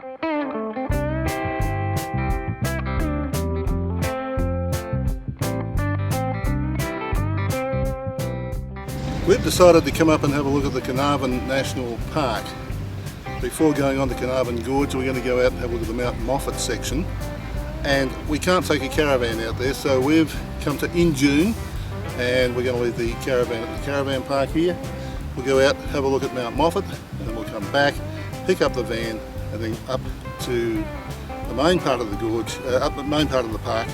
We've decided to come up and have a look at the Carnarvon National Park. Before going on to Carnarvon Gorge, we're going to go out and have a look at the Mount Moffat section. And we can't take a caravan out there, so we've come to Injune and we're going to leave the caravan at the caravan park here. We'll go out, have a look at Mount Moffat, and then we'll come back, pick up the van, and then up to the main part of the gorge, up the main part of the park,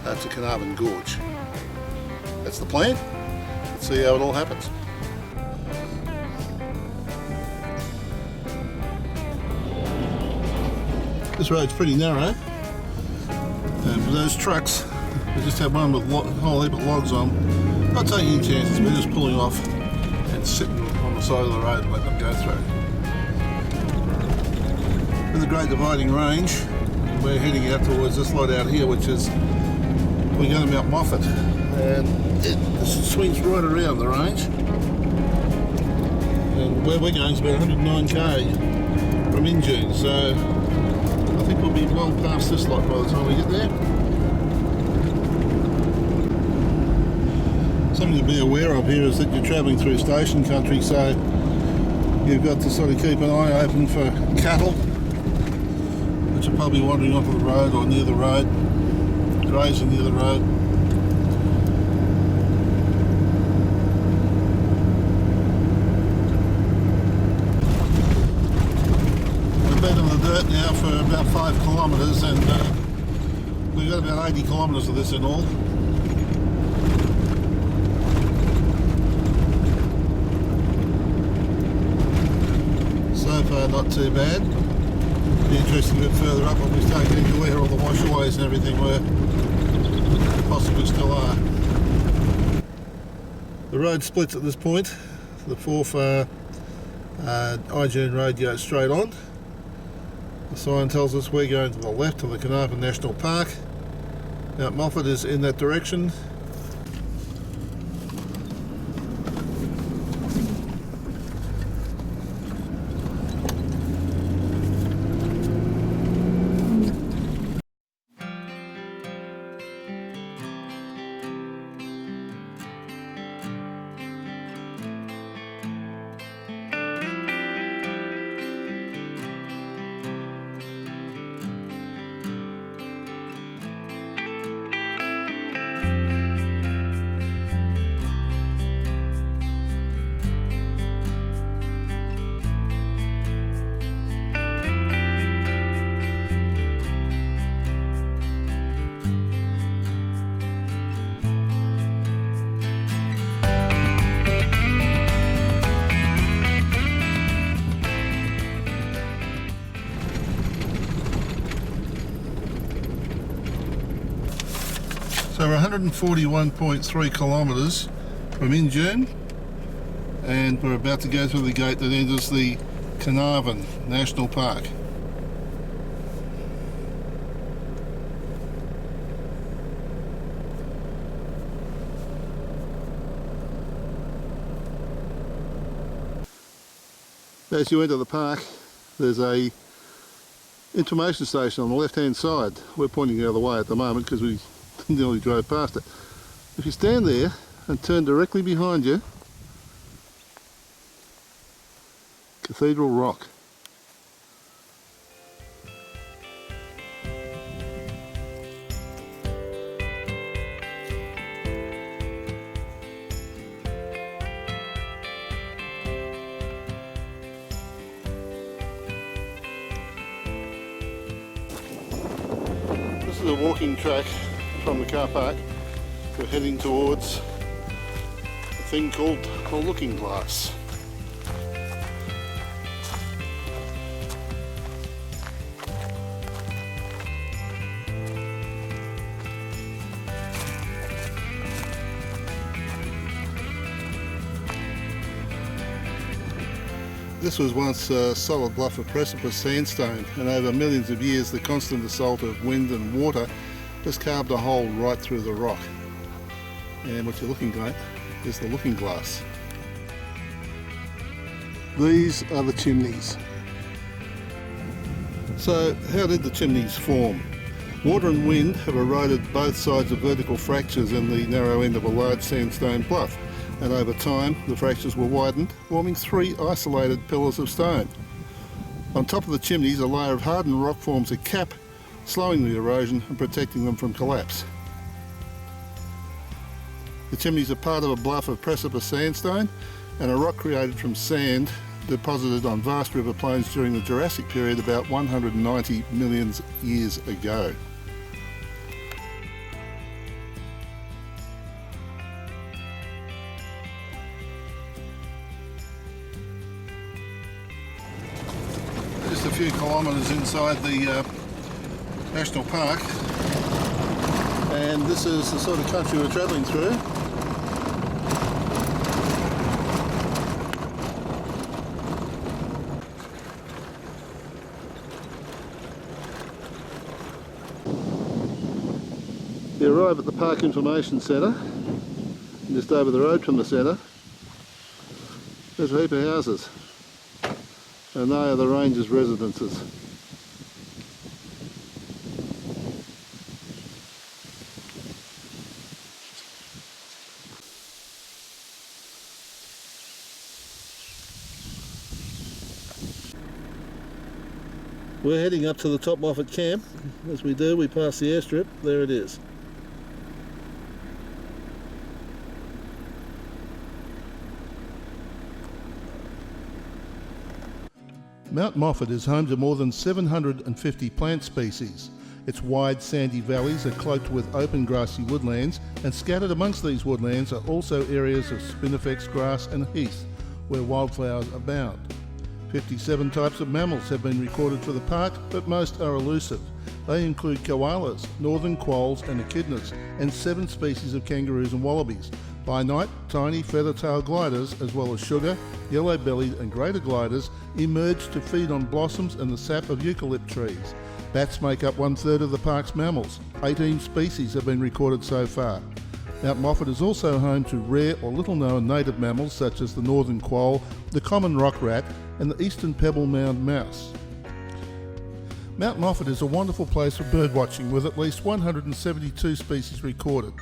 to Carnarvon Gorge. That's the plan. Let's see how it all happens. This road's pretty narrow, and for those trucks, we just have one with a whole heap of logs on. Not taking any chances, we're just pulling off and sitting on the side of the road and let them go through. With the Great Dividing Range, we're heading out towards this lot out here, which is, we're going to Mount Moffat, and it swings right around the range. And where we're going is about 109k from Injune, so I think we'll be well past this lot by the time we get there. Something to be aware of here is that you're travelling through station country, so you've got to sort of keep an eye open for cattle, which are probably wandering onto the road or near the road, grazing near the road. We've been on the dirt now for about 5 kilometres, and we've got about 80 kilometres of this in all. So far not too bad. Be interesting a bit further up when we start getting to where all the waterways and everything were, possibly still are. The road splits at this point. The fourth Injune road goes straight on. The sign tells us we're going to the left to the Carnarvon National Park. Mount Moffat is in that direction. So we're 141.3 kilometres from Injune, and we're about to go through the gate that enters the Carnarvon National Park. As you enter the park, there's a information station on the left hand side. We're pointing the other way at the moment because we nearly drove past it. If you stand there and turn directly behind you, Cathedral Rock. This is a walking track from the car park. We're heading towards a thing called the Looking Glass. This was once a solid bluff of precipice sandstone, and over millions of years the constant assault of wind and water has carved a hole right through the rock. And what you're looking at is the Looking Glass. These are the chimneys. So how did the chimneys form? Water and wind have eroded both sides of vertical fractures in the narrow end of a large sandstone bluff, and over time the fractures were widened, forming three isolated pillars of stone. On top of the chimneys, a layer of hardened rock forms a cap, slowing the erosion and protecting them from collapse. The chimneys are part of a bluff of precipice sandstone and a rock created from sand deposited on vast river plains during the Jurassic period about 190 million years ago. Just a few kilometres inside the National Park, and this is the sort of country we're travelling through. You arrive at the Park Information Centre, just over the road from the centre. There's a heap of houses, and they are the rangers' residences. We're heading up to the top Moffat camp. As we do, we pass the airstrip. There it is. Mount Moffat is home to more than 750 plant species. Its wide sandy valleys are cloaked with open grassy woodlands, and scattered amongst these woodlands are also areas of spinifex grass and heath, where wildflowers abound. 57 types of mammals have been recorded for the park, but most are elusive. They include koalas, northern quolls and echidnas, and 7 species of kangaroos and wallabies. By night, tiny feather-tailed gliders, as well as sugar, yellow-bellied and greater gliders, emerge to feed on blossoms and the sap of eucalypt trees. Bats make up 1/3 of the park's mammals. 18 species have been recorded so far. Mount Moffat is also home to rare or little-known native mammals such as the northern quoll, the common rock rat, and the eastern pebble mound mouse. Mount Moffat is a wonderful place for bird watching, with at least 172 species recorded.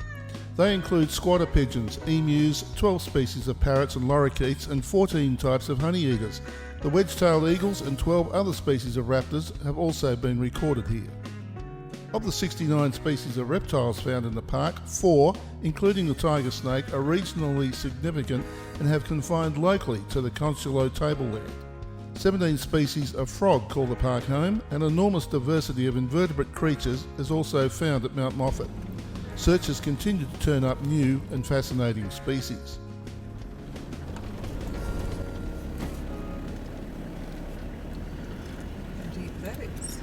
They include squatter pigeons, emus, 12 species of parrots and lorikeets, and 14 types of honeyeaters. The wedge-tailed eagles and 12 other species of raptors have also been recorded here. Of the 69 species of reptiles found in the park, 4, including the tiger snake, are regionally significant and have confined locally to the Consuelo tableland. 17 species of frog call the park home. An enormous diversity of invertebrate creatures is also found at Mount Moffat. Searchers continue to turn up new and fascinating species. Indeed, that is.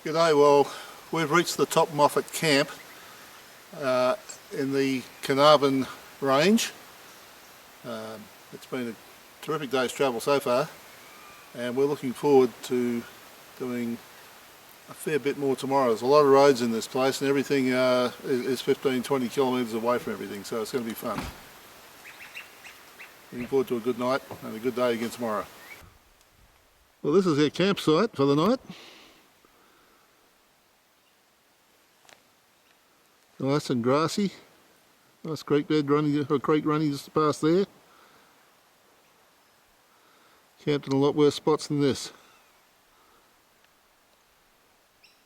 G'day, well, we've reached the top Moffat camp in the Carnarvon range. It's been a terrific day's travel so far, and we're looking forward to doing a fair bit more tomorrow. There's a lot of roads in this place, and everything is 15-20 kilometres away from everything, so it's going to be fun. Looking forward to a good night and a good day again tomorrow. Well, this is our campsite for the night. Nice and grassy. Nice creek bed running, or creek running just past there. Camped in a lot worse spots than this.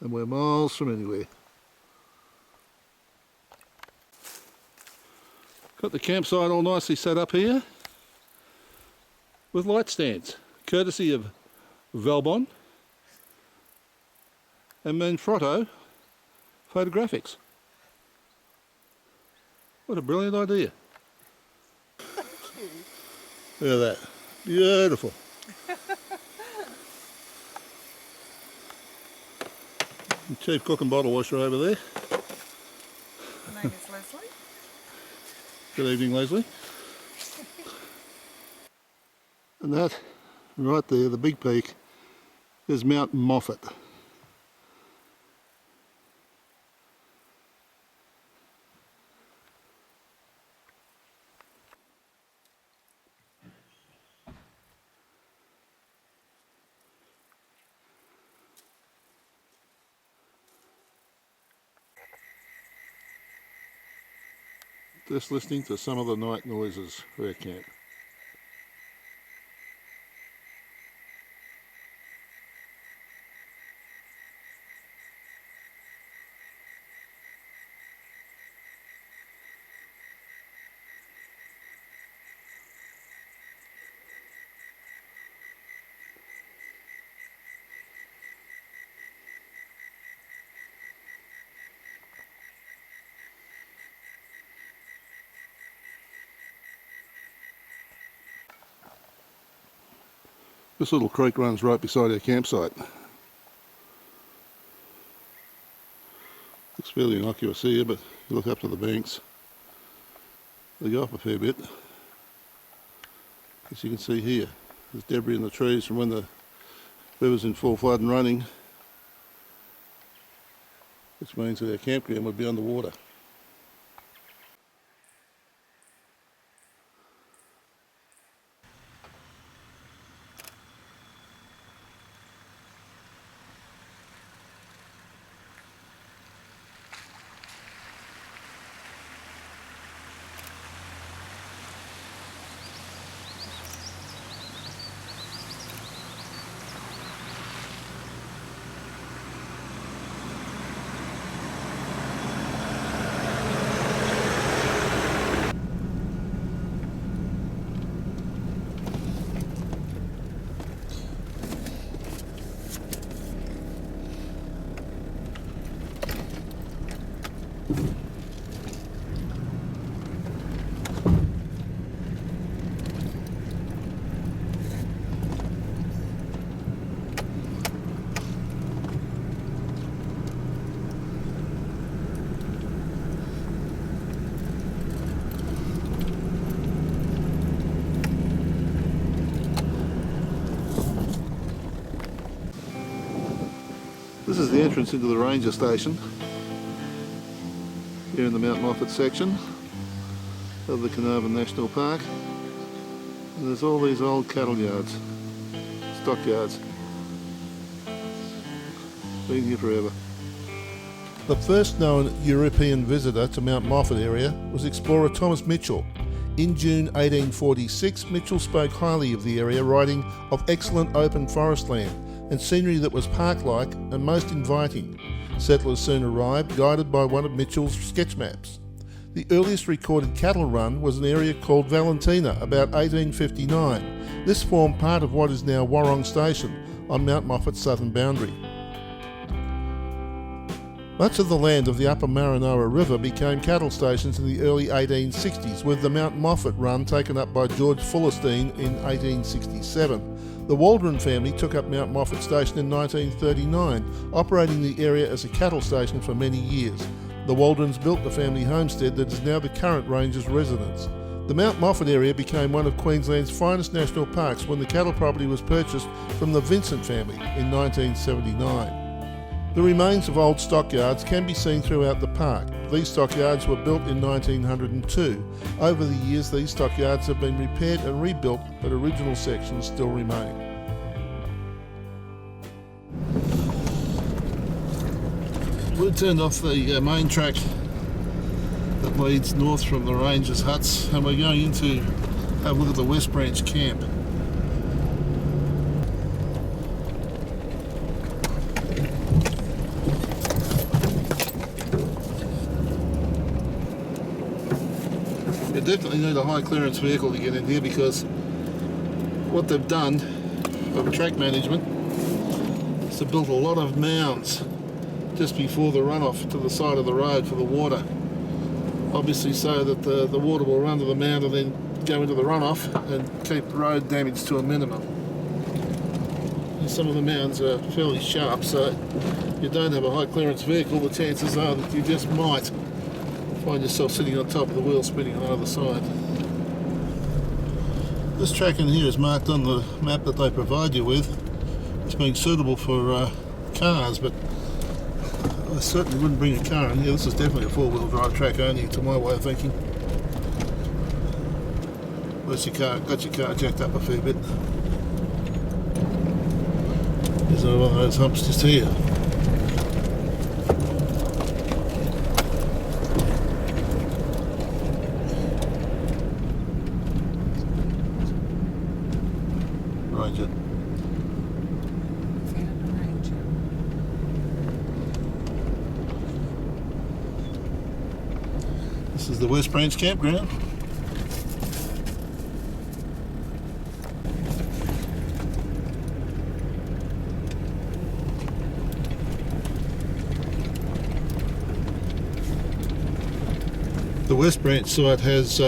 And we're miles from anywhere. Got the campsite all nicely set up here with light stands, courtesy of Valbon and Manfrotto Photographics. What a brilliant idea. Look at that. Beautiful. Cheap cook and bottle washer over there. My name is Leslie. Good evening, Leslie. And that, right there, the big peak, is Mount Moffat. Just listening to some of the night noises for our camp. This little creek runs right beside our campsite. Looks fairly innocuous here, but you look up to the banks, they go up a fair bit. As you can see here, there's debris in the trees from when the river's in full flood and running, which means that our campground would be underwater. This is the entrance into the ranger station here in the Mount Moffat section of the Carnarvon National Park. And there's all these old cattle yards, stockyards, been here forever. The first known European visitor to Mount Moffat area was explorer Thomas Mitchell. In June 1846, Mitchell spoke highly of the area, writing of excellent open forest land and scenery that was park-like and most inviting. Settlers soon arrived, guided by one of Mitchell's sketch maps. The earliest recorded cattle run was an area called Valentina, about 1859. This formed part of what is now Warrong Station on Mount Moffat's southern boundary. Much of the land of the upper Maranoa River became cattle stations in the early 1860s, with the Mount Moffat run taken up by George Fullerstein in 1867. The Waldron family took up Mount Moffat Station in 1939, operating the area as a cattle station for many years. The Waldrons built the family homestead that is now the current ranger's residence. The Mount Moffat area became one of Queensland's finest national parks when the cattle property was purchased from the Vincent family in 1979. The remains of old stockyards can be seen throughout the park. These stockyards were built in 1902. Over the years, these stockyards have been repaired and rebuilt, but original sections still remain. We turned off the main track that leads north from the rangers' huts, and we're going in to have a look at the West Branch camp. You definitely need a high clearance vehicle to get in here, because what they've done for track management is to build a lot of mounds just before the runoff to the side of the road for the water. Obviously so that the water will run to the mound and then go into the runoff and keep road damage to a minimum. And some of the mounds are fairly sharp, so if you don't have a high clearance vehicle, the chances are that you just might find yourself sitting on top of the wheel spinning on the other side. This track in here is marked on the map that they provide you with as being suitable for cars, but I certainly wouldn't bring a car in here. This is definitely a four-wheel drive track only, to my way of thinking. Unless your car got your car jacked up a fair bit. There's one of those humps just here. Ranger. Found a ranger. This is the West Branch campground. The West Branch site has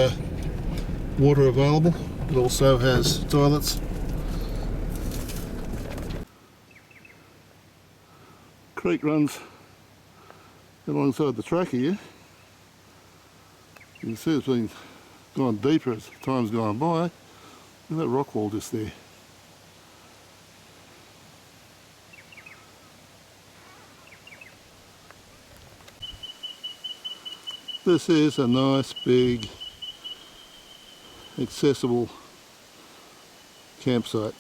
water available. It also has toilets. Creek runs alongside the track here. You can see it's been gone deeper as time's gone by. Look at that rock wall just there. This is a nice big accessible campsite.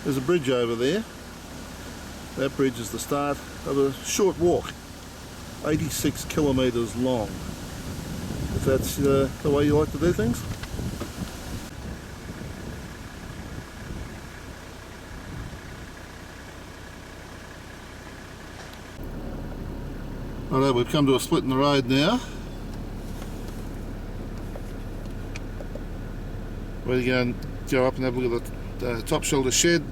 There's a bridge over there. That bridge is the start of a short walk, 86 kilometres long. If that's the way you like to do things. Alright, we've come to a split in the road now. We're going to go up and have a look at the top shelter shed.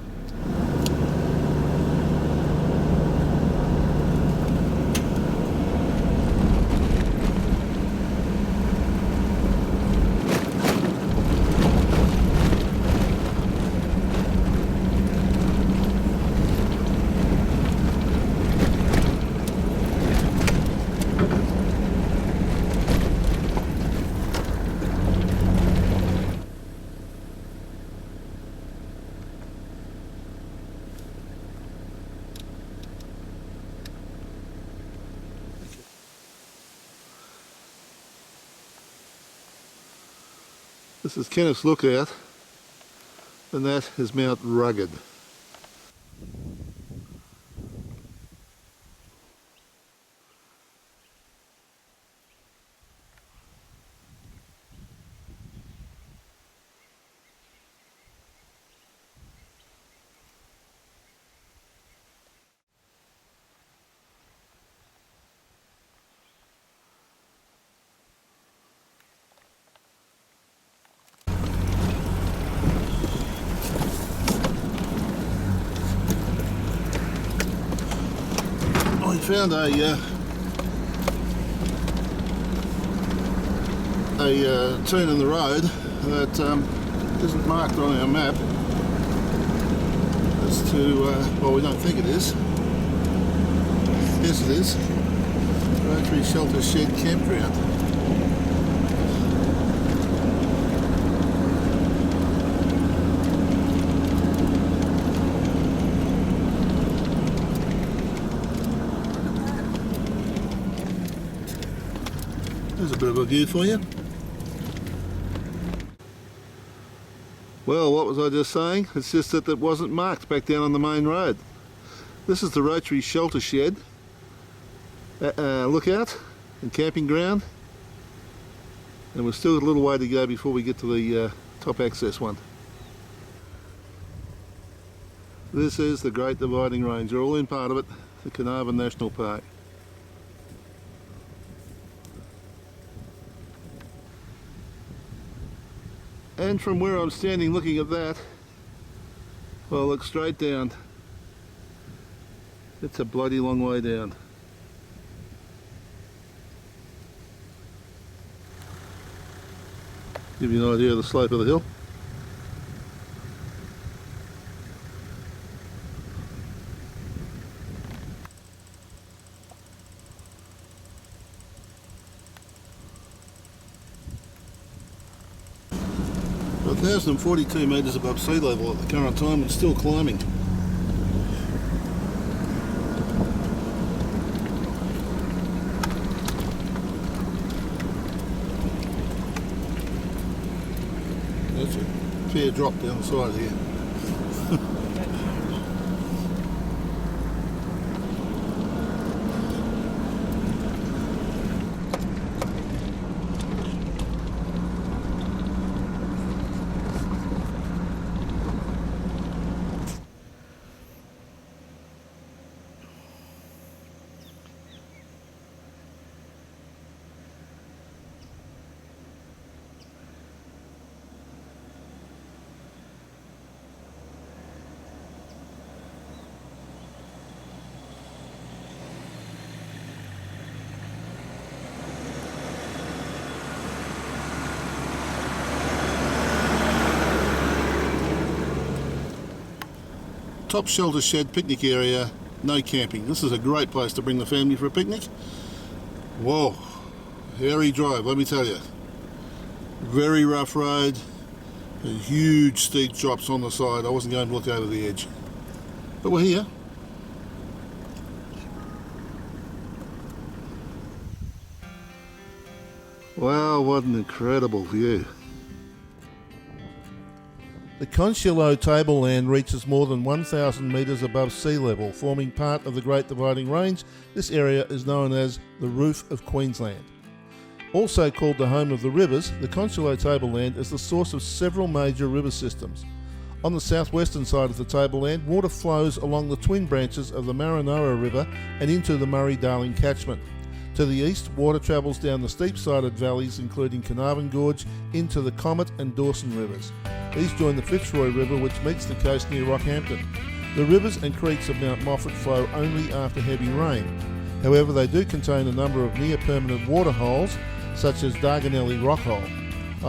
This is Kenneth's Lookout, and that is Mount Rugged. We found a turn in the road that isn't marked on our map as to, well, we don't think it is. Yes, it is. Rotary Shelter Shed Campground. There's a bit of a view for you. Well, what was I just saying? It's just that it wasn't marked back down on the main road. This is the Rotary Shelter Shed lookout and camping ground, and we've still got a little way to go before we get to the top access one. This is the Great Dividing Range. They're all in part of it, the Carnarvon National Park. And from where I'm standing looking at that, well, look straight down. It's a bloody long way down. Give you an idea of the slope of the hill. We're 1,042 metres above sea level at the current time and still climbing. That's a fair drop down the side here. Top shelter shed picnic area, no camping. This is a great place to bring the family for a picnic. Whoa, hairy drive, let me tell you. Very rough road, and huge steep drops on the side. I wasn't going to look over the edge. But we're here. Wow, what an incredible view. The Consuelo tableland reaches more than 1,000 metres above sea level, forming part of the Great Dividing Range. This area is known as the Roof of Queensland. Also called the home of the rivers, the Consuelo tableland is the source of several major river systems. On the southwestern side of the tableland, water flows along the twin branches of the Maranoa River and into the Murray-Darling catchment. To the east, water travels down the steep-sided valleys including Carnarvon Gorge into the Comet and Dawson rivers. These join the Fitzroy River, which meets the coast near Rockhampton. The rivers and creeks of Mount Moffat flow only after heavy rain. However, they do contain a number of near-permanent water holes, such as Darganelli Rock Hole.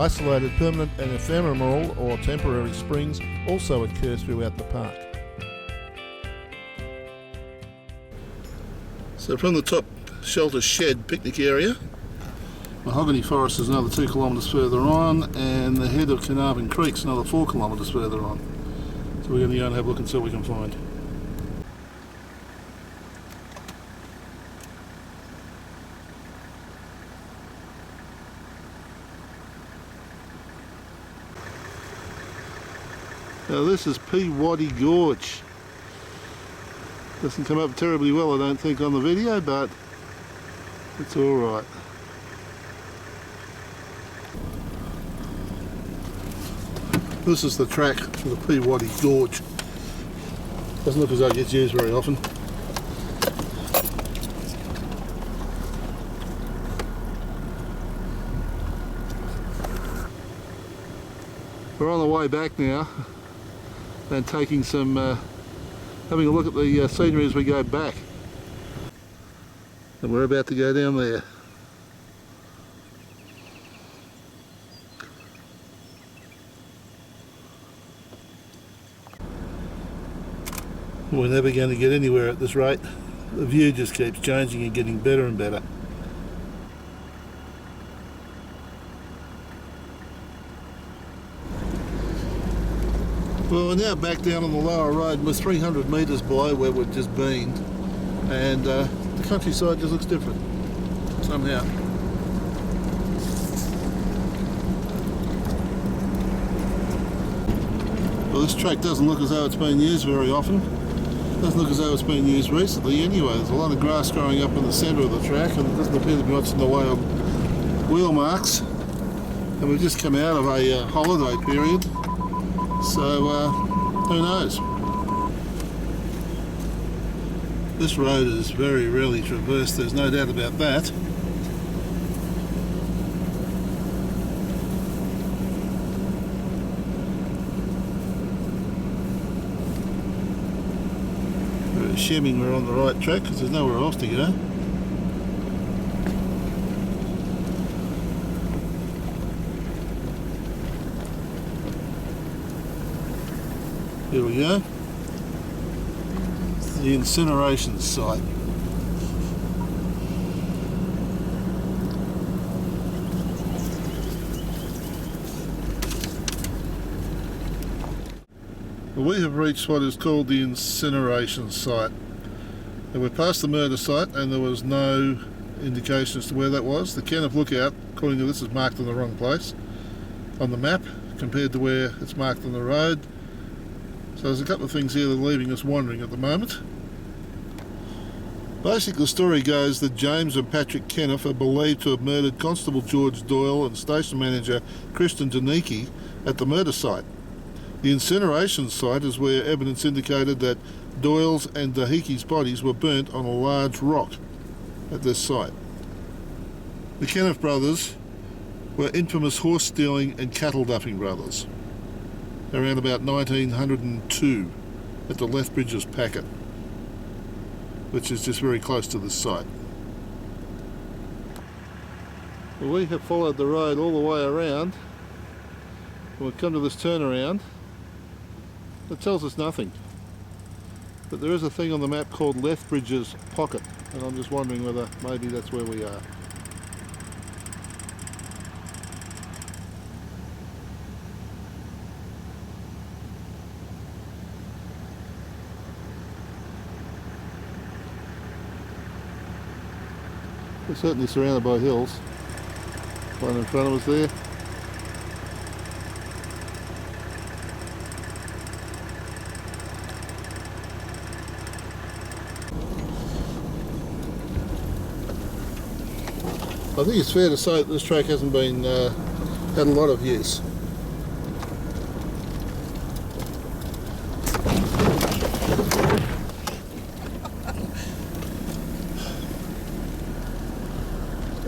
Isolated permanent and ephemeral or temporary springs also occur throughout the park. So from the top shelter shed picnic area, Mahogany Forest is another 2 kilometres further on, and the head of Carnarvon Creek's another 4 kilometres further on. So we're going to go and have a look and see what we can find. Now this is Peabody Gorge. Doesn't come up terribly well, I don't think, on the video, but it's alright. This is the track for the Peabody Gorge. Doesn't look as though it gets used very often. We're on the way back now and taking some, having a look at the scenery as we go back. And we're about to go down there. We're never going to get anywhere at this rate. The view just keeps changing and getting better and better. Well, we're now back down on the lower road. We're 300 metres below where we've just been, and the countryside just looks different somehow. Well, this track doesn't look as though it's been used very often. Doesn't look as though it's been used recently anyway. There's a lot of grass growing up in the centre of the track, and it doesn't appear to be much in the way of wheel marks. And we've just come out of a holiday period, so who knows? This road is very rarely traversed, there's no doubt about that. We're assuming we're on the right track because there's nowhere else to go. Here we go. The incineration site. We have reached what is called the incineration site. And we're past the murder site and there was no indication as to where that was. The Kenneth Lookout, according to this, is marked in the wrong place on the map compared to where it's marked on the road. So there's a couple of things here that are leaving us wandering at the moment. Basically, the story goes that James and Patrick Kenneth are believed to have murdered Constable George Doyle and station manager Kristen Deneke at the murder site. The incineration site is where evidence indicated that Doyle's and Deheke's bodies were burnt on a large rock at this site. The Kenneth brothers were infamous horse stealing and cattle dumping brothers around about 1902 at the Lethbridge's Packet, which is just very close to this site. Well, we have followed the road all the way around and we've come to this turnaround. It tells us nothing, but there is a thing on the map called Lethbridge's Pocket, and I'm just wondering whether maybe that's where we are. We're certainly surrounded by hills. One in front of us there. I think it's fair to say that this track hasn't been had a lot of use.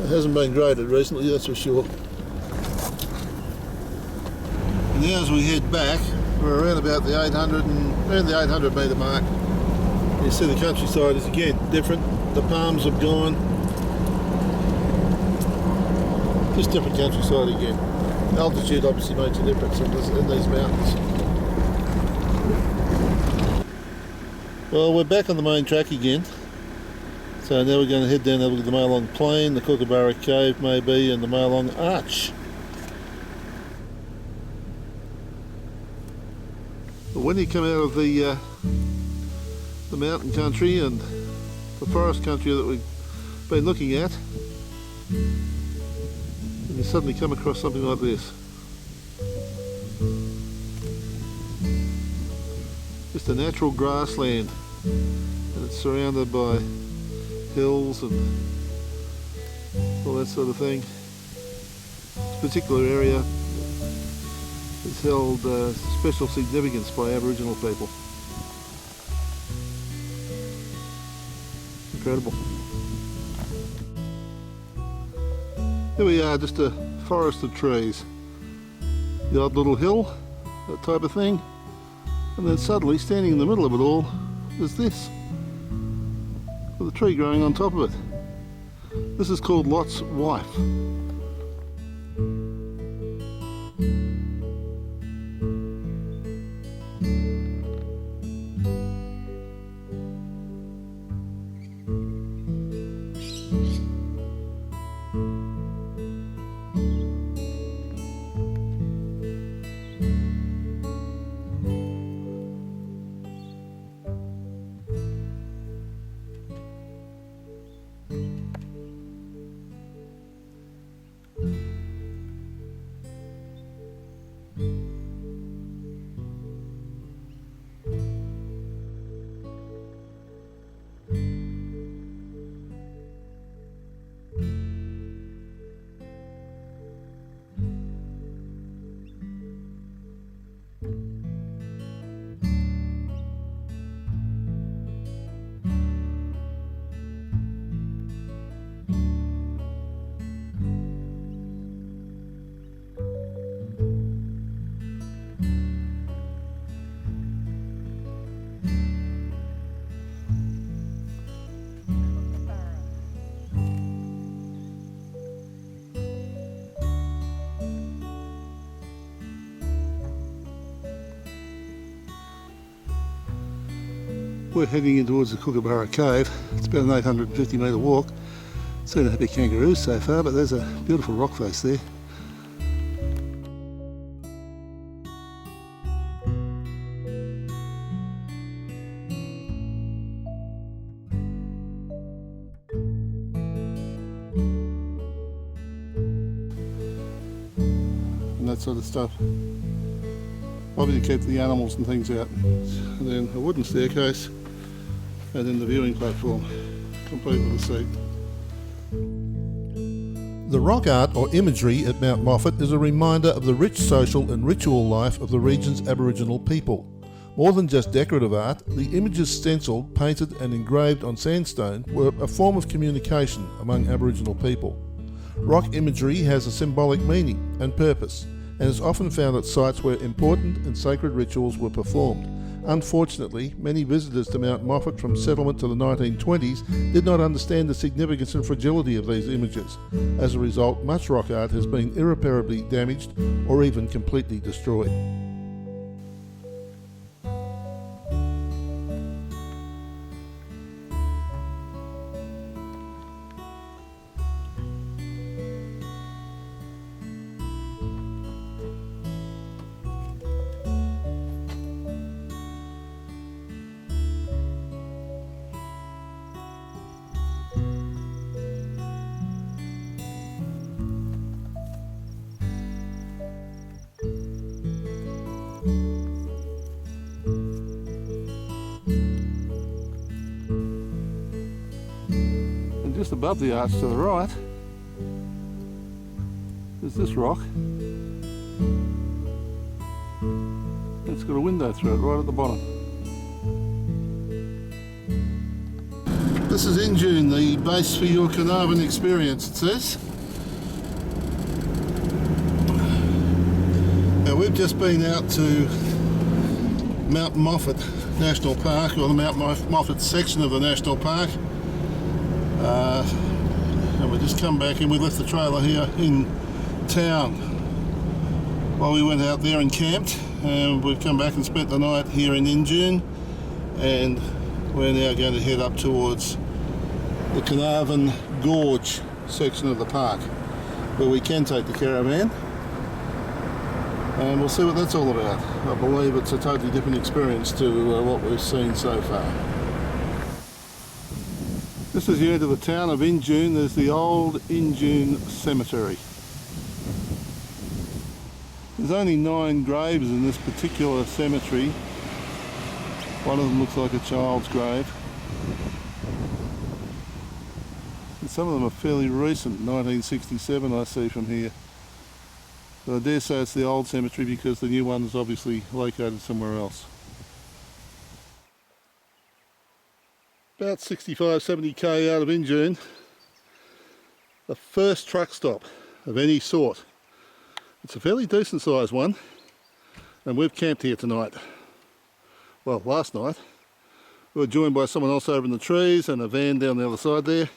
It hasn't been graded recently, that's for sure. And now as we head back, we're around about the 800 metre mark. You see the countryside is again different. The palms have gone. Just different countryside again. Altitude obviously makes a difference in these mountains. Well, we're back on the main track again. So now we're going to head down and have a look at the Malong Plain, the Kookaburra Cave maybe, and the Malong Arch. But when you come out of the mountain country and the forest country that we've been looking at, and you suddenly come across something like this. Just a natural grassland, and it's surrounded by hills and all that sort of thing. This particular area is held special significance by Aboriginal people. Incredible. Here we are, just a forest of trees. The odd little hill, that type of thing. And then suddenly, standing in the middle of it all, is this. With a tree growing on top of it. This is called Lot's Wife. We're heading in towards the Kookaburra Cave. It's about an 850 metre walk. Seen a happy kangaroos so far, but there's a beautiful rock face there. And that sort of stuff. Probably to keep the animals and things out. And then a wooden staircase, and then the viewing platform, complete with a seat. The rock art or imagery at Mount Moffat is a reminder of the rich social and ritual life of the region's Aboriginal people. More than just decorative art, the images stencilled, painted and engraved on sandstone were a form of communication among Aboriginal people. Rock imagery has a symbolic meaning and purpose, and is often found at sites where important and sacred rituals were performed. Unfortunately, many visitors to Mount Moffat from settlement to the 1920s did not understand the significance and fragility of these images. As a result, much rock art has been irreparably damaged or even completely destroyed. Just above the arch to the right is this rock. It's got a window through it right at the bottom. This is Injune, the base for your Carnarvon experience, it says. Now we've just been out to Mount Moffat National Park, or the Mount Moffat section of the National Park. And we just come back and we left the trailer here in town while we went out there and camped, and we've come back and spent the night here in Injune, and we're now going to head up towards the Carnarvon Gorge section of the park where we can take the caravan, and we'll see what that's all about. I believe it's a totally different experience to what we've seen so far. This is the end of the town of Injune. There's the old Injune cemetery. There's only 9 graves in this particular cemetery. One of them looks like a child's grave. And some of them are fairly recent, 1967 I see from here. But I dare say it's the old cemetery because the new one is obviously located somewhere else. About 65-70k out of Injune, the first truck stop of any sort. It's a fairly decent sized one, and we've camped here tonight. Well, last night. We were joined by someone else over in the trees and a van down the other side there.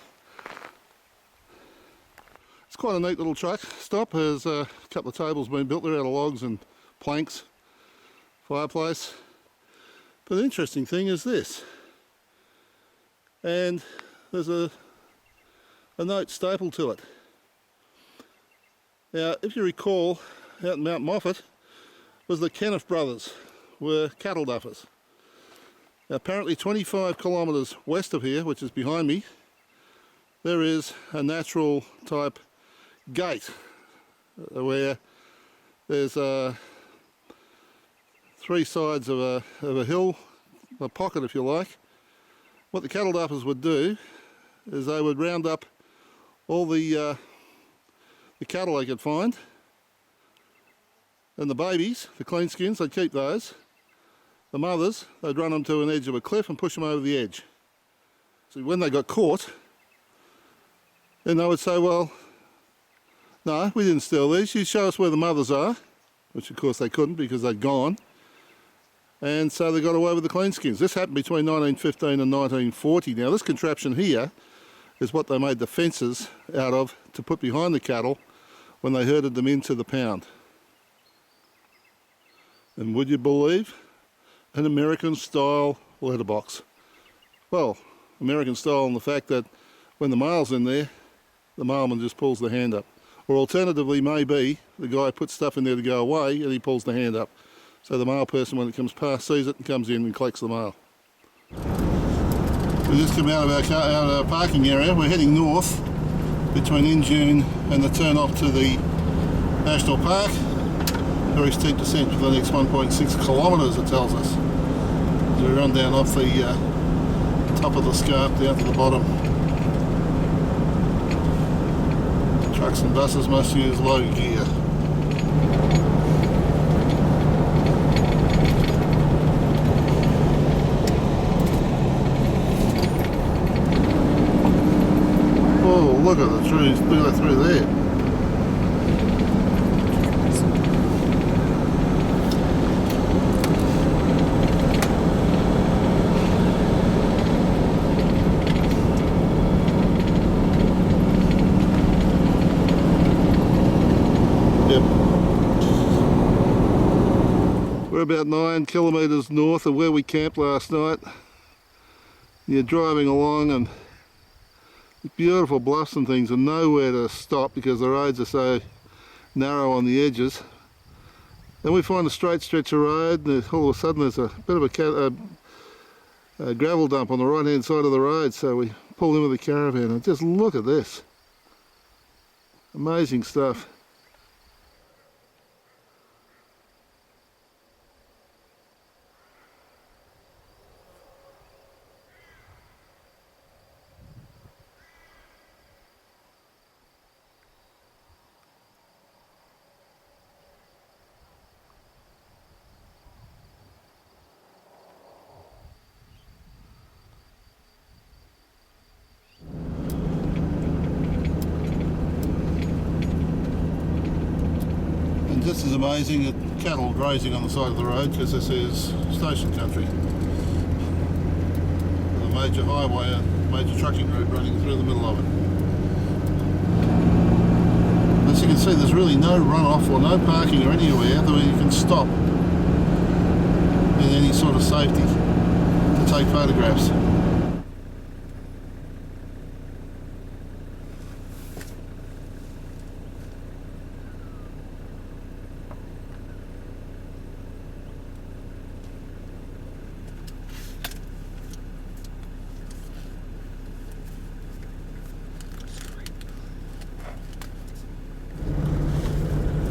It's quite a neat little truck stop. There's a couple of tables being built there out of logs and planks, fireplace. But the interesting thing is this. And there's a note stapled to it. Now, if you recall, out in Mount Moffat was the Kenneth brothers were cattle duffers. Now, apparently 25 kilometres west of here, which is behind me, there is a natural type gate where there's 3 sides of a hill, a pocket if you like. What the cattle duffers would do is they would round up all the cattle they could find, and the babies, the clean skins, they'd keep those. The mothers, they'd run them to an edge of a cliff and push them over the edge. So when they got caught, then they would say, well, no, we didn't steal these, you show us where the mothers are, which of course they couldn't because they'd gone. And so they got away with the clean skins. This happened between 1915 and 1940. Now this contraption here is what they made the fences out of to put behind the cattle when they herded them into the pound. And would you believe, an American style letterbox. Well, American style in the fact that when the male's in there, the maleman just pulls the hand up. Or alternatively, maybe the guy puts stuff in there to go away and he pulls the hand up. So the male person, when it comes past, sees it and comes in and collects the male. We just come out of our parking area. We're heading north between Injune and the turn off to the National Park. Very steep descent for the next 1.6 kilometres, it tells us. As we run down off the top of the scarp down to the bottom. Trucks and buses must use low gear. Oh, look at the trees, look at that through there. We're about 9 kilometres north of where we camped last night. You're driving along and beautiful bluffs and things and nowhere to stop because the roads are so narrow on the edges. Then we find a straight stretch of road and all of a sudden there's a bit of a gravel dump on the right hand side of the road, so we pull in with the caravan and just look at this. Amazing stuff. Just as amazing that cattle grazing on the side of the road because this is station country. With a major highway, a major trucking route running through the middle of it. As you can see, there's really no runoff or no parking or anywhere where you can stop in any sort of safety to take photographs.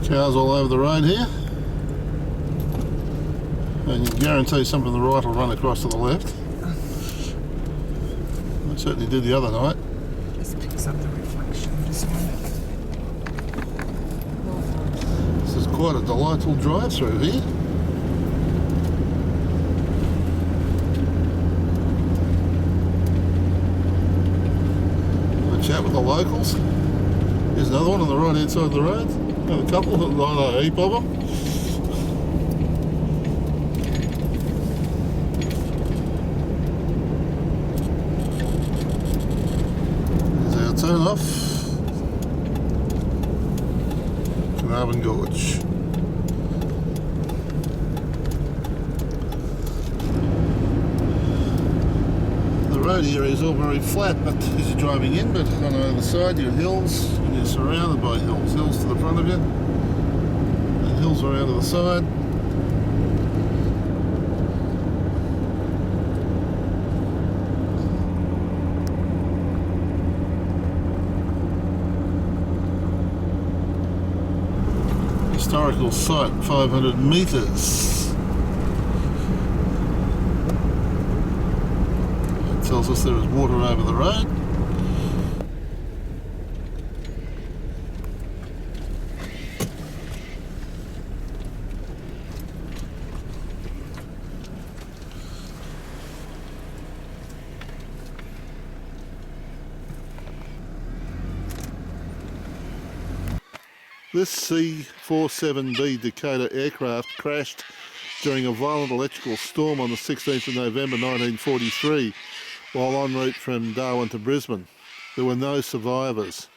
Cars all over the road here, and you guarantee some from the right will run across to the left. I certainly did the other night. Just picks up the reflection of this one. This is quite a delightful drive through here. Have a chat with the locals. Here's another one on the right hand side of the road. A couple, not a heap of them. There's our turn off. Carnarvon Gorge. The road area is all very flat, but as you're driving in, but on the other side you're hills, and you're surrounded by hills. Hills to the front of you, and hills around to the side. Historical site, 500 metres. Tells us there is water over the road. This C-47B Dakota aircraft crashed during a violent electrical storm on the 16th of November 1943 while en route from Darwin to Brisbane. There were no survivors,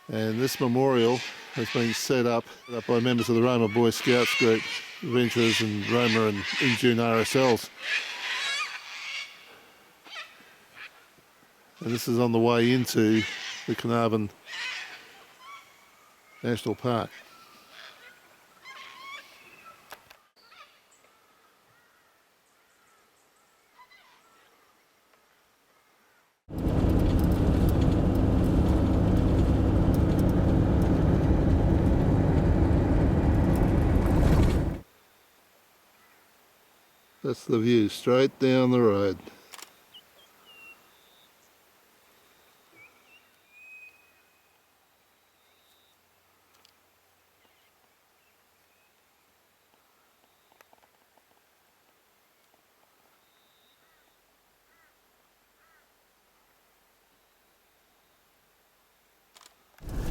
and this memorial has been set up by members of the Roma Boy Scouts group, Adventurers and Roma and Injune RSLs. And this is on the way into the Carnarvon National Park. That's the view straight down the road.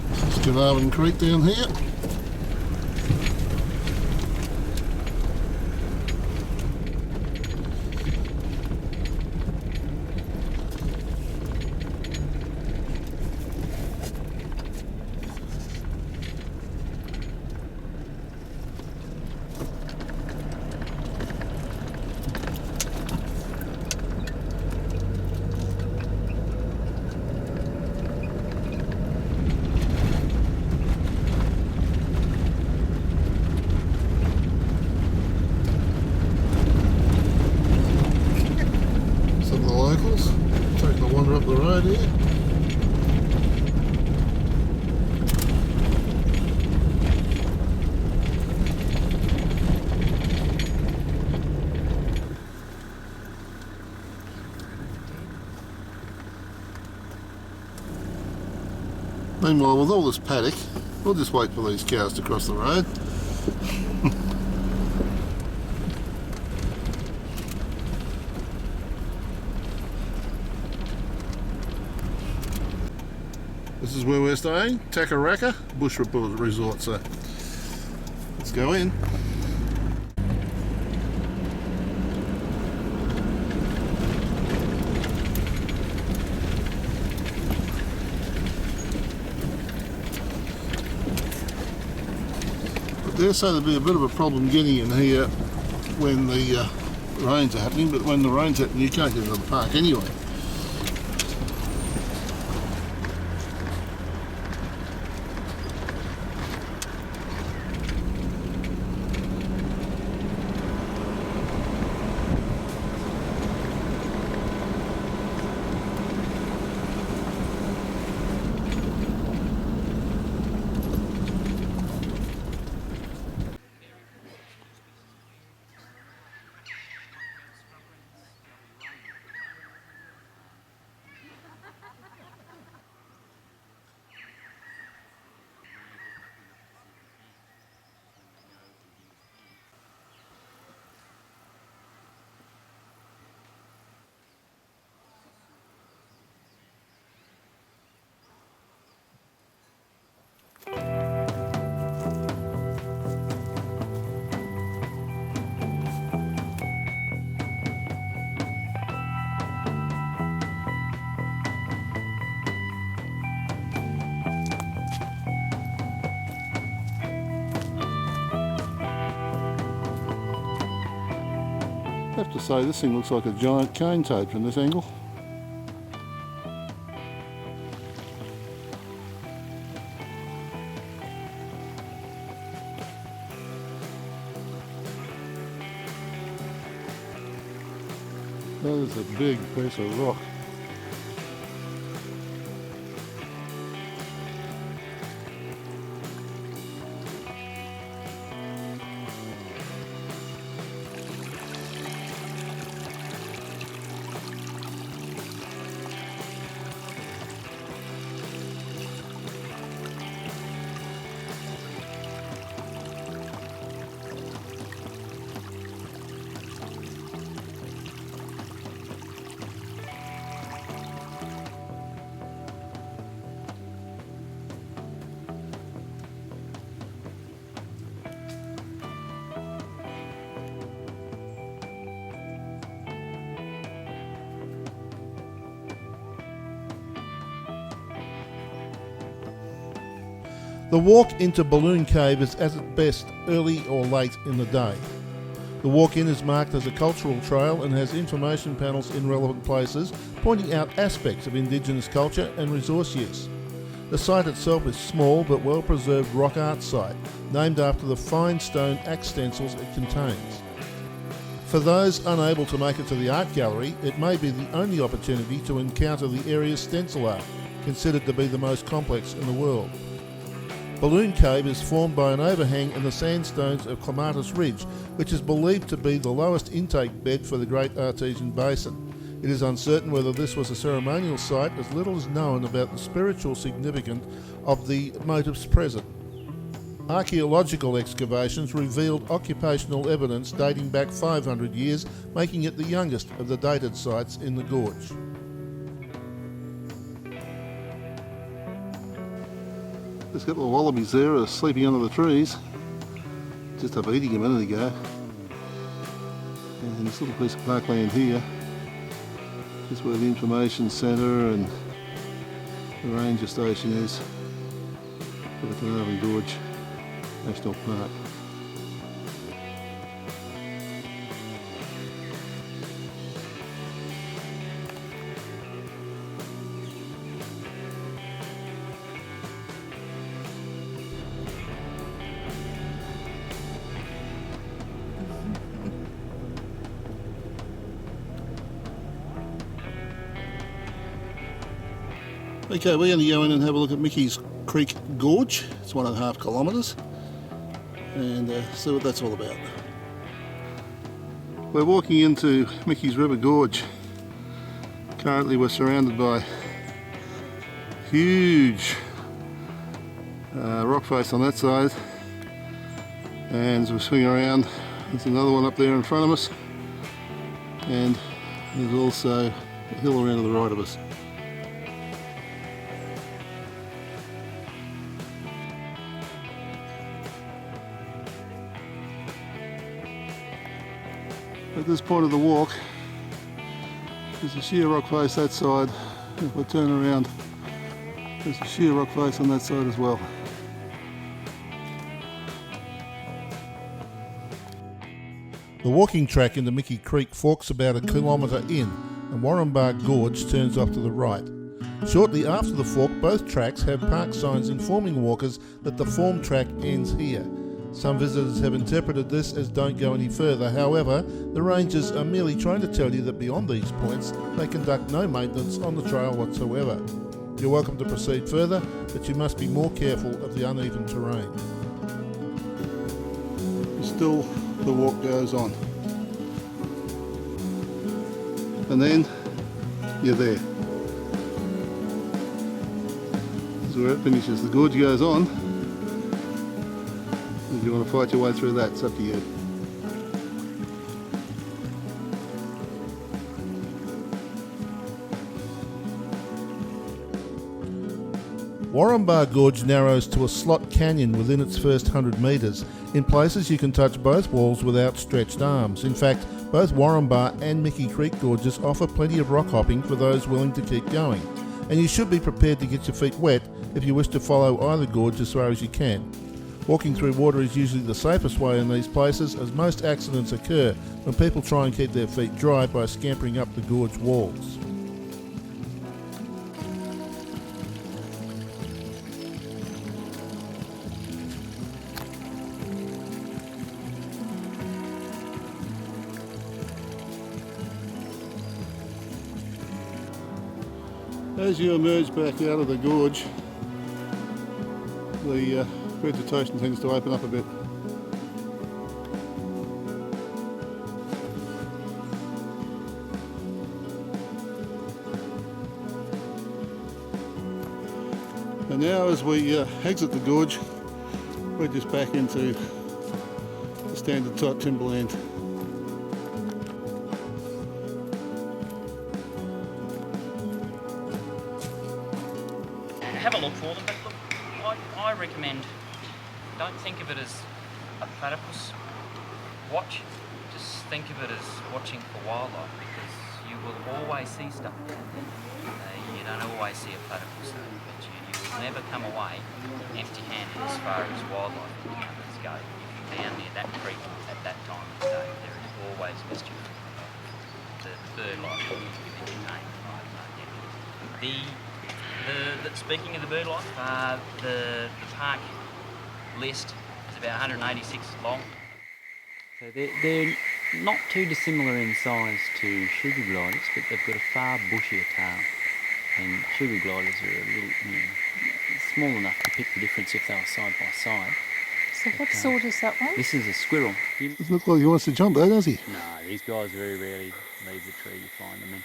This is Carnarvon Creek down here. Taking a wander up the road here. Meanwhile, with all this paddock, we'll just wait for these cows to cross the road. This is where we're staying, Takaraka Bush Resort, so let's go in. I dare say there'll be a bit of a problem getting in here when the rains are happening, but when the rains happen you can't get into the park anyway. I have to say this thing looks like a giant cane toad from this angle. That is a big piece of rock. The walk into Balloon Cave is at its best early or late in the day. The walk-in is marked as a cultural trail and has information panels in relevant places pointing out aspects of Indigenous culture and resource use. The site itself is small but well-preserved rock art site, named after the fine stone axe stencils it contains. For those unable to make it to the art gallery, it may be the only opportunity to encounter the area's stencil art, considered to be the most complex in the world. Balloon Cave is formed by an overhang in the sandstones of Clematis Ridge, which is believed to be the lowest intake bed for the Great Artesian Basin. It is uncertain whether this was a ceremonial site, as little is known about the spiritual significance of the motifs present. Archaeological excavations revealed occupational evidence dating back 500 years, making it the youngest of the dated sites in the gorge. There's a couple of wallabies there sleeping under the trees, just up eating a minute ago. And this little piece of parkland here is where the information centre and the ranger station is for the Carnarvon Gorge National Park. Okay, we're going to go in and have a look at Mickey's Creek Gorge. It's 1.5 kilometres, and see what that's all about. We're walking into Mickey's River Gorge. Currently we're surrounded by huge rock face on that side, and as we swing around there's another one up there in front of us, and there's also a hill around to the right of us. At this point of the walk, there's a sheer rock face that side. If I turn around, there's a sheer rock face on that side as well. The walking track into Mickey Creek forks about 1 kilometre in, and Warrumbar Gorge turns off to the right. Shortly after the fork, both tracks have park signs informing walkers that the form track ends here. Some visitors have interpreted this as don't go any further. However, the rangers are merely trying to tell you that beyond these points, they conduct no maintenance on the trail whatsoever. You're welcome to proceed further, but you must be more careful of the uneven terrain. Still, the walk goes on. And then, you're there. This is where it finishes. The gorge goes on. If you want to fight your way through that, it's up to you. Warrumbar Gorge narrows to a slot canyon within its first 100 metres. In places you can touch both walls with outstretched arms. In fact, both Warrumbar and Mickey Creek Gorges offer plenty of rock hopping for those willing to keep going. And you should be prepared to get your feet wet if you wish to follow either gorge as far as you can. Walking through water is usually the safest way in these places, as most accidents occur when people try and keep their feet dry by scampering up the gorge walls. As you emerge back out of the gorge, the vegetation tends to open up a bit. And now as we exit the gorge, we're just back into the standard type timberland. Have a look for them, but look, I recommend, don't think of it as a platypus watch, just think of it as watching for wildlife, because you will always see stuff. You don't always see a platypus, but you will never come away empty-handed as far as wildlife encounters go. If you're down near that creek at that time of the day, there saves mischief. The bird life, you give it your name, right? Speaking of the bird life, the park list is about 186 long. So they're not too dissimilar in size to sugar gliders, but they've got a far bushier tail. And sugar gliders are a little, small enough to pick the difference if they were side by side. So what sort is that one? This is a squirrel. Doesn't look like he wants to jump though, does he? No, these guys very rarely leave the tree, you find them in.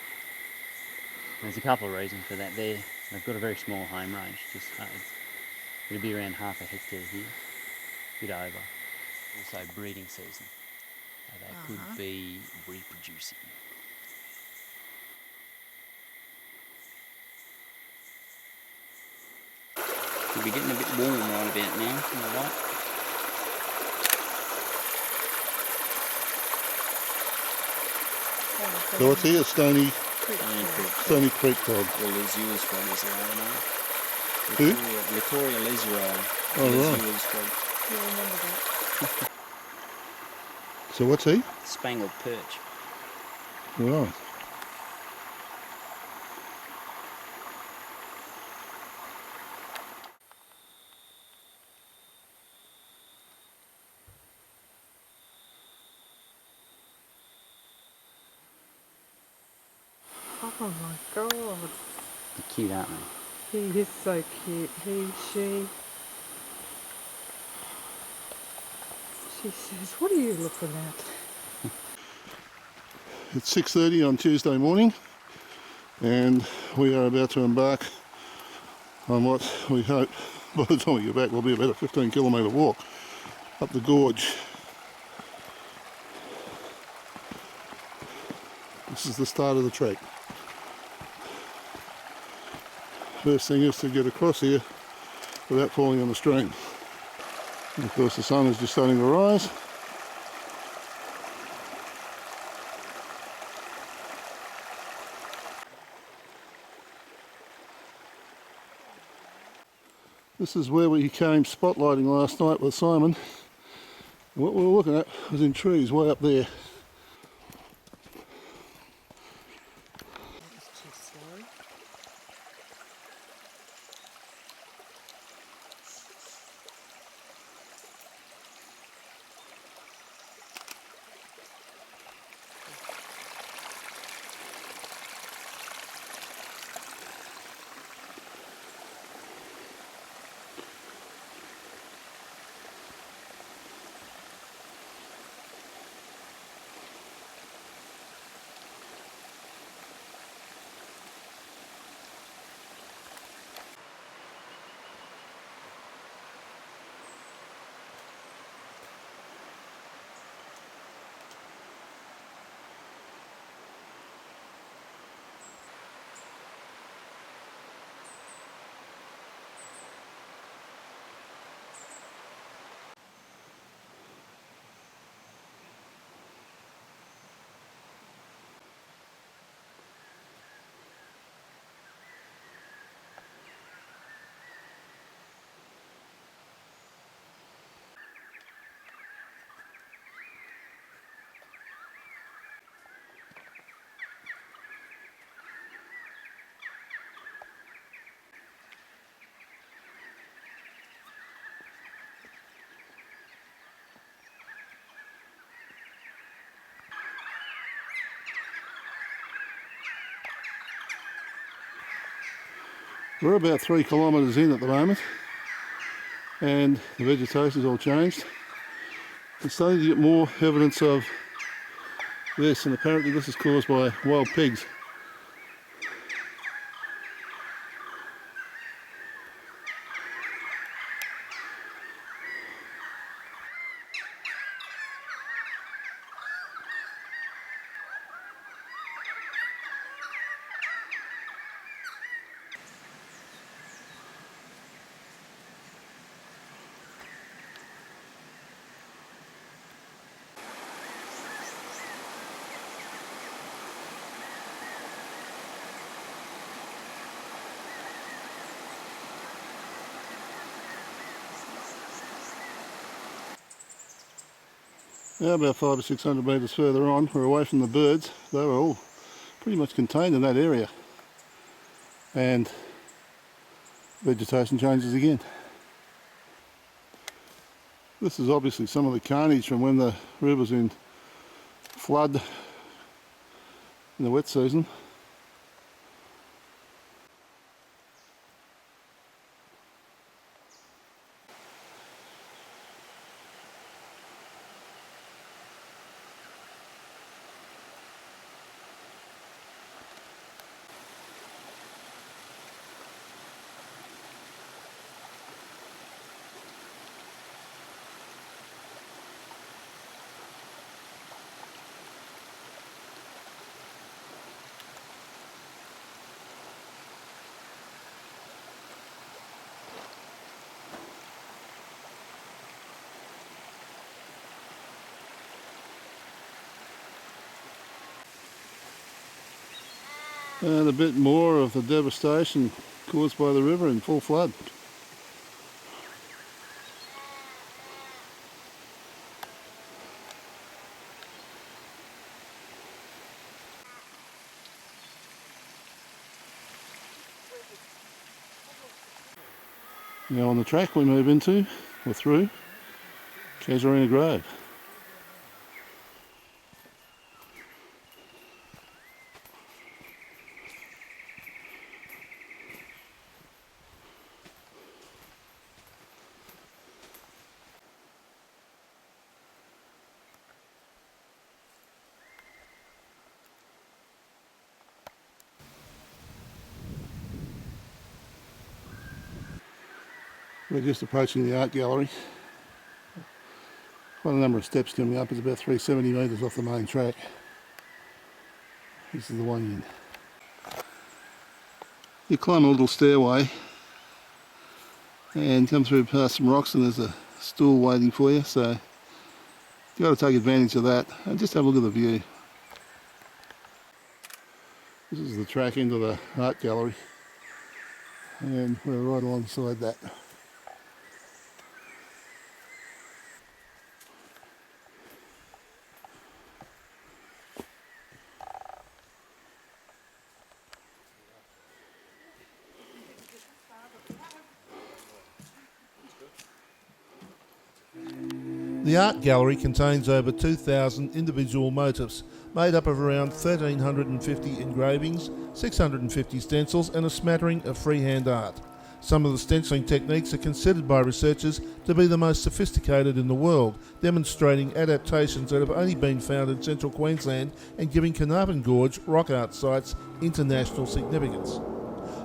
There's a couple of reasons for that. They've got a very small home range, it'll be around half a hectare here, a bit over. Also breeding season, they could be reproducing. Could be getting a bit warm right about now, on the right. So what's here? Stony Creek Cod. All these Ewell's frogs are out now. Who? Victoria Lesuro. Oh, right. Ewell's frog. You remember that? So what's he? Spangled perch. Right. Oh my god. They're cute, aren't they? He is so cute. He, she. She says, what are you looking at? It's 6:30 on Tuesday morning and we are about to embark on what we hope by the time we get back will be about a 15-kilometre walk up the gorge. This is the start of the trek. First thing is to get across here without falling in the stream. And of course the sun is just starting to rise. This is where we came spotlighting last night with Simon. And what we were looking at was in trees way up there. It's too slow. We're about 3 kilometres in at the moment and the vegetation's all changed. It's starting to get more evidence of this, and apparently this is caused by wild pigs. Now about 500 or 600 metres further on, we're away from the birds. They were all pretty much contained in that area. And vegetation changes again. This is obviously some of the carnage from when the river's in flood in the wet season. And a bit more of the devastation caused by the river in full flood. Now on the track we move into, or through, Casuarina Grove. We're just approaching the art gallery. Quite a number of steps coming up. It's about 370 metres off the main track. This is the one in. You climb a little stairway and come through past some rocks, and there's a stool waiting for you, so you've got to take advantage of that and just have a look at the view. This is the track into the art gallery, and we're right alongside that. The art gallery contains over 2,000 individual motifs, made up of around 1,350 engravings, 650 stencils and a smattering of freehand art. Some of the stenciling techniques are considered by researchers to be the most sophisticated in the world, demonstrating adaptations that have only been found in central Queensland and giving Carnarvon Gorge rock art sites international significance.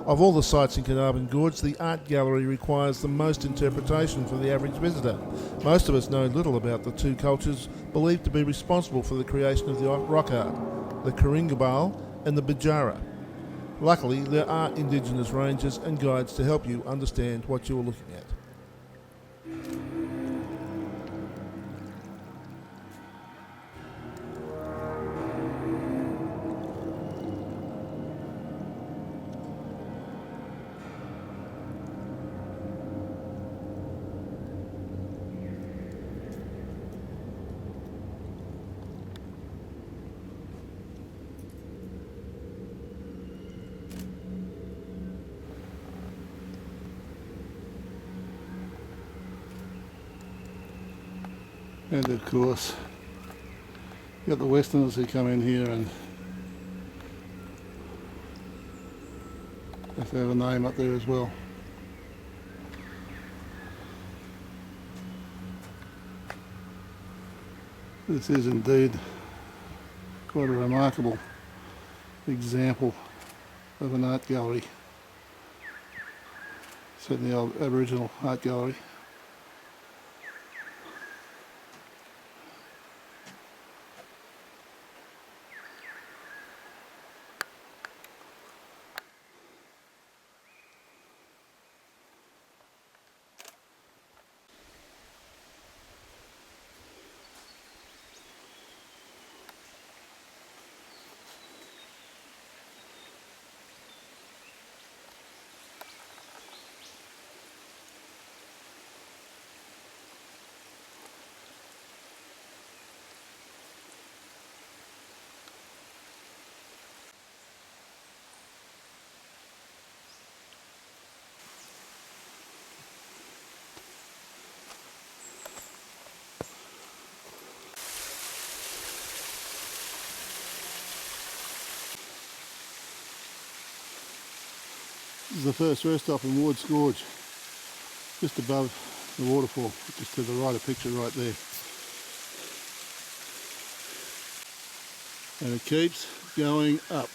Of all the sites in Carnarvon Gorge, the art gallery requires the most interpretation for the average visitor. Most of us know little about the two cultures believed to be responsible for the creation of the rock art, the Karingabal and the Bajara. Luckily, there are Indigenous rangers and guides to help you understand what you are looking at. And of course, you've got the Westerners who come in here and have to have a name up there as well. This is indeed quite a remarkable example of an art gallery, certainly the old Aboriginal art gallery. This is the first rest stop in Ward's Gorge, just above the waterfall, just to the right of picture right there. And it keeps going up.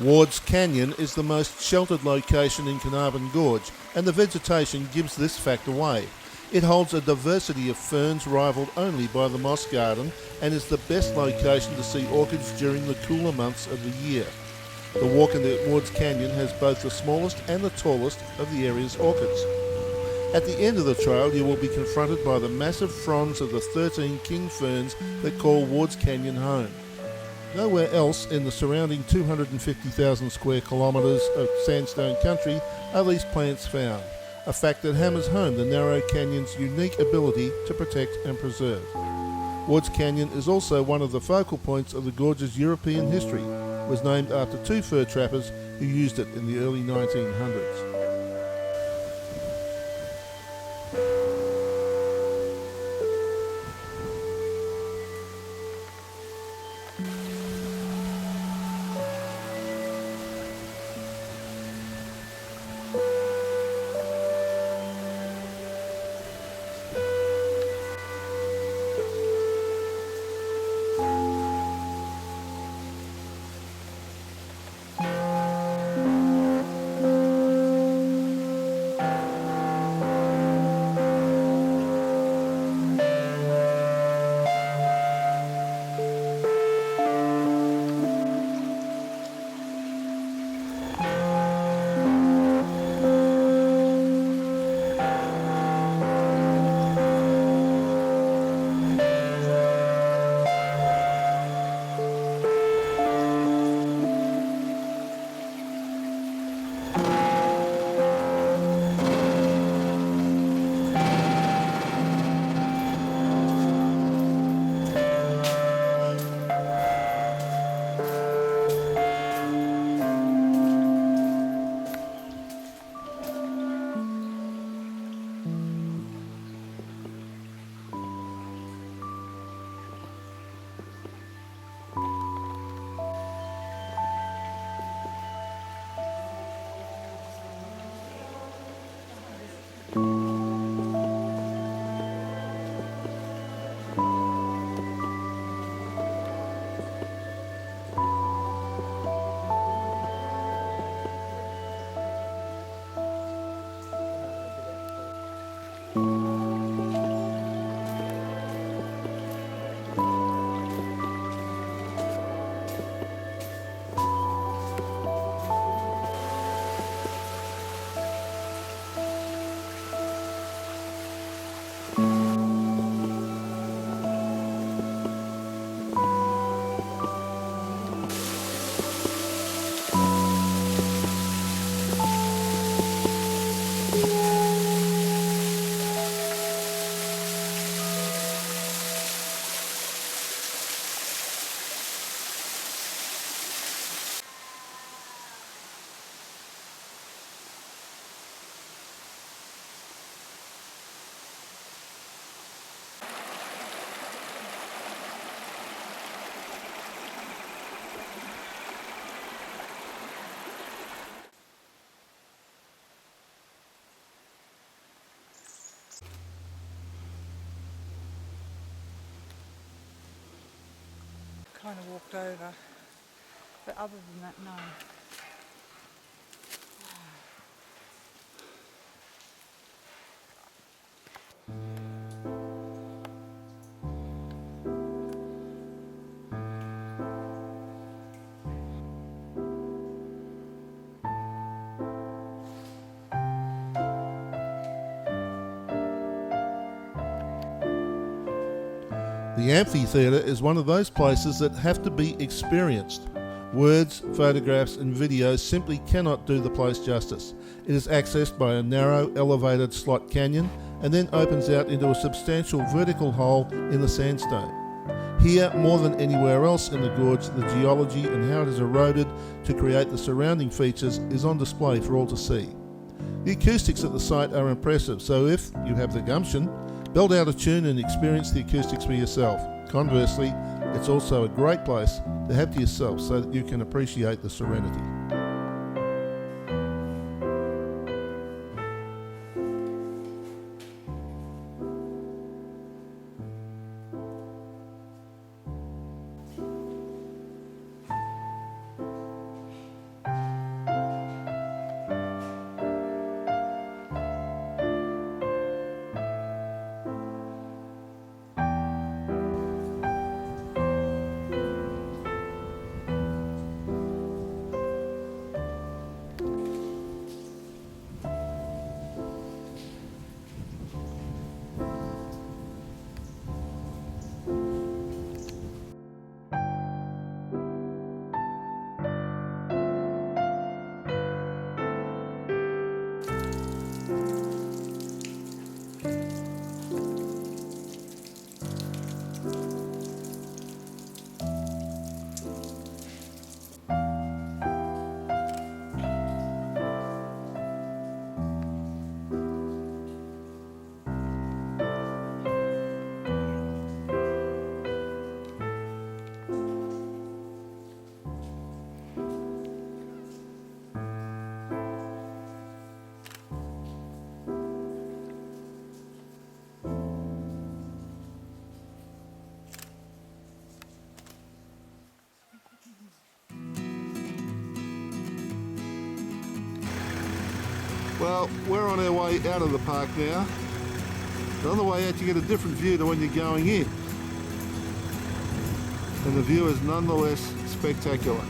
Ward's Canyon is the most sheltered location in Carnarvon Gorge, and the vegetation gives this fact away. It holds a diversity of ferns rivaled only by the moss garden, and is the best location to see orchids during the cooler months of the year. The walk into Ward's Canyon has both the smallest and the tallest of the area's orchids. At the end of the trail, you will be confronted by the massive fronds of the 13 king ferns that call Ward's Canyon home. Nowhere else in the surrounding 250,000 square kilometres of sandstone country are these plants found, a fact that hammers home the narrow canyon's unique ability to protect and preserve. Ward's Canyon is also one of the focal points of the gorge's European history. It was named after two fur trappers who used it in the early 1900s. Kind of walked over, but other than that, no. The Amphitheater is one of those places that have to be experienced. Words, photographs and videos simply cannot do the place justice. It is accessed by a narrow, elevated slot canyon and then opens out into a substantial vertical hole in the sandstone. Here, more than anywhere else in the gorge, the geology and how it is eroded to create the surrounding features is on display for all to see. The acoustics at the site are impressive, so if you have the gumption, belt out a tune and experience the acoustics for yourself. Conversely, it's also a great place to have to yourself so that you can appreciate the serenity. Well, we're on our way out of the park now. And on the way out you get a different view to when you're going in. And the view is nonetheless spectacular.